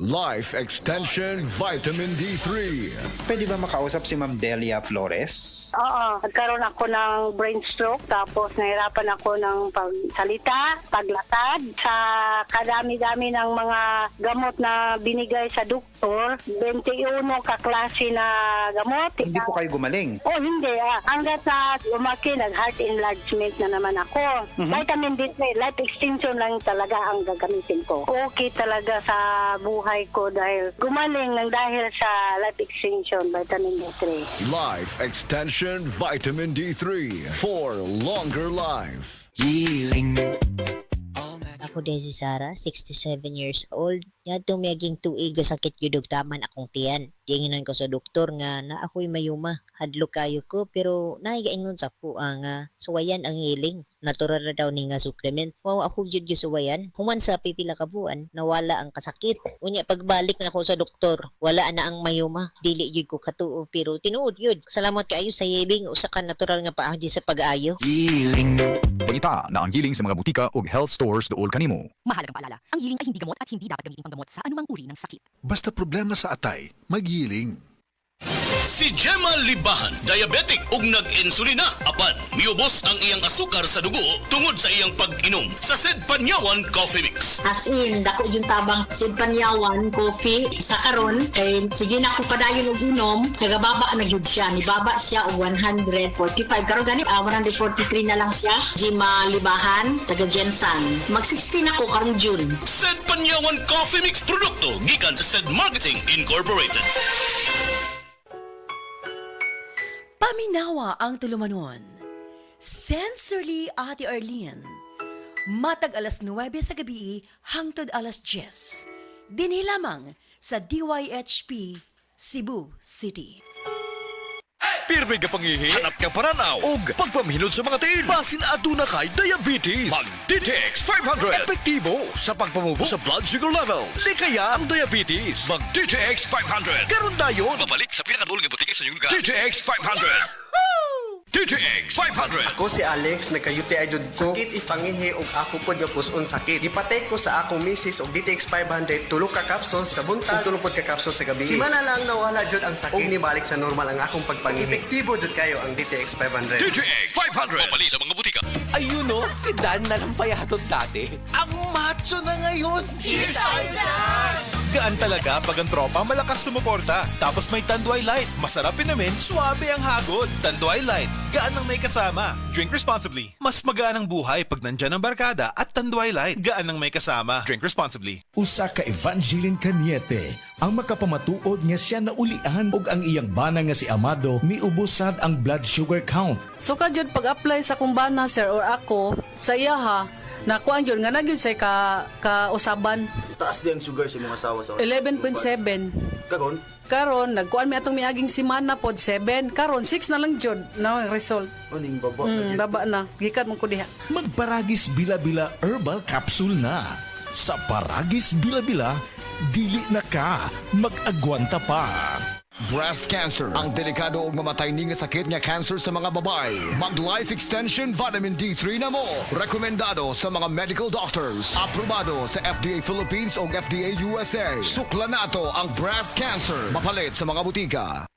Life Extension Vitamin D3. Pwede ba makausap si Ma'am Delia Flores? Oo, nagkaroon ako ng brain stroke tapos nahirapan ako ng pagsalita, paglatad. Sa kadami-dami ng mga gamot na binigay sa doktor, 21 kaklase na gamot. Hindi po kayo gumaling. Oh, hindi. Hanggat na lumaki, nag-heart enlargement na naman ako. Vitamin D3, life extension lang talaga ang gagamitin ko. Okay talaga sa buhay ko dahil gumaling ng dahil sa life extension, vitamin D3. Life Extension Vitamin D3 for longer life. Ako din si Sarah, 67 years old. Yadto miyaging tuig sakit yudog taman akong tiyan. Dinginan ko sa doktor nga na ako'y mayuma. Hadlo kayo ko pero naigaingon sa ko nga suwayan ang hiling. Natural na daw ni nga supplement. Wow, ako jud yung suwayan. Human sa pipila ka buwan, nawala ang kasakit. Unya pagbalik na ako sa doktor, wala na ang mayuma. Dili jud ko katuo pero tinuod yun. Salamat kaayo sa yebing usa ka natural nga paagi sa pag-ayo. Pangita na ang giling sa mga butika o health stores dool kanimo. Mahalagang paalala, ang healing ay hindi gamot at hindi dapat gamitin panggamot sa anumang uri ng sakit. Basta problema sa atay, mag-healing. Si Gemma Libahan, diabetic ug nag-insulina. Apan, miubos ang iyang asukar sa dugo tungod sa iyang pag-inom sa Sed Panyawan Coffee Mix. As in, dako yung tabang Sid Panyawan coffee sa karon kay sige na ko padayon og inom, nagababa na gyud siya. Nibaba siya og 145 karon gani 143 na lang siya. Gemma Libahan, taga Jensan. Mag-16 ako karong June. Sed Panyawan Coffee Mix produkto gikan sa Sed Marketing Incorporated. Paminawa ang tulumanon. Sensorily Ate Arlene. Matag alas 9 sa gabi hangtod alas 10. Dinhi lamang sa DYHP Cebu City. Pirmi ka pangihi, hanap ka paranaw, ug pagpamhinod sa mga tiil. Basin aduna kay diabetes. Mag-DTX 500. Epektibo sa pagpamubo sa blood sugar levels. Likaya ang diabetes. Mag-DTX 500. Karon dayon. Babalik sa pinakadulong butiki sa inyong lugar. DTX 500. DTX 500. Ako si Alex, nagka-UTI jud ko. Sakit ipangihi og ako pod nga puson sakit. Ipatay ko sa akong misis og DTX 500 tulo ka capsules sa buntag, tulo pod ka capsules sa gabi. Si mana lang nawala jud ang sakit. Og nibalik sa normal ang akong pagpangihi. Epektibo jud kayo ang DTX 500. DTX 500. Babalik sa mga butika. Ayun no, si Dan na lang payatot dati. Ang macho na ngayon! Cheers tayo dyan! Gaan talaga pag ang tropa malakas sumuporta. Tapos may Tanduay Light. Masarap namin, suwabe ang hagod. Tanduay Light, gaan ang may kasama. Drink responsibly. Mas magaan ang buhay pag nandyan ang barkada at Tanduay Light. Gaan ang may kasama. Drink responsibly. Usa ka Evangeline Cañete ang makapamatuod nga siya naulian og ang iyang bana nga si Amado miubusad ang blood sugar count. So kadyod pag-apply sa kumbana sir or ako sa iya ha, nakuha yun nga nagyod sa ka-usaban. Taas din ang sugar sa mga asawa sa 11.7. Karon? Karon, nagkuhan mi atong miaging simana pod 7. Karon, 6 na lang jud na ang result. Uning baba baba na. Gikat mo ko diha. Magparagis bila-bila herbal capsule na. Sa Paragis Bila-Bila, dili na ka mag-agwanta pa. Breast cancer, ang delikado ug mamatay ni nga sakit nga cancer sa mga babae. Mag Life Extension Vitamin D3 na mo. Rekomendado sa mga medical doctors. Aprobado sa FDA Philippines ug FDA USA. Sukla nato ang breast cancer. Mapalit sa mga butika.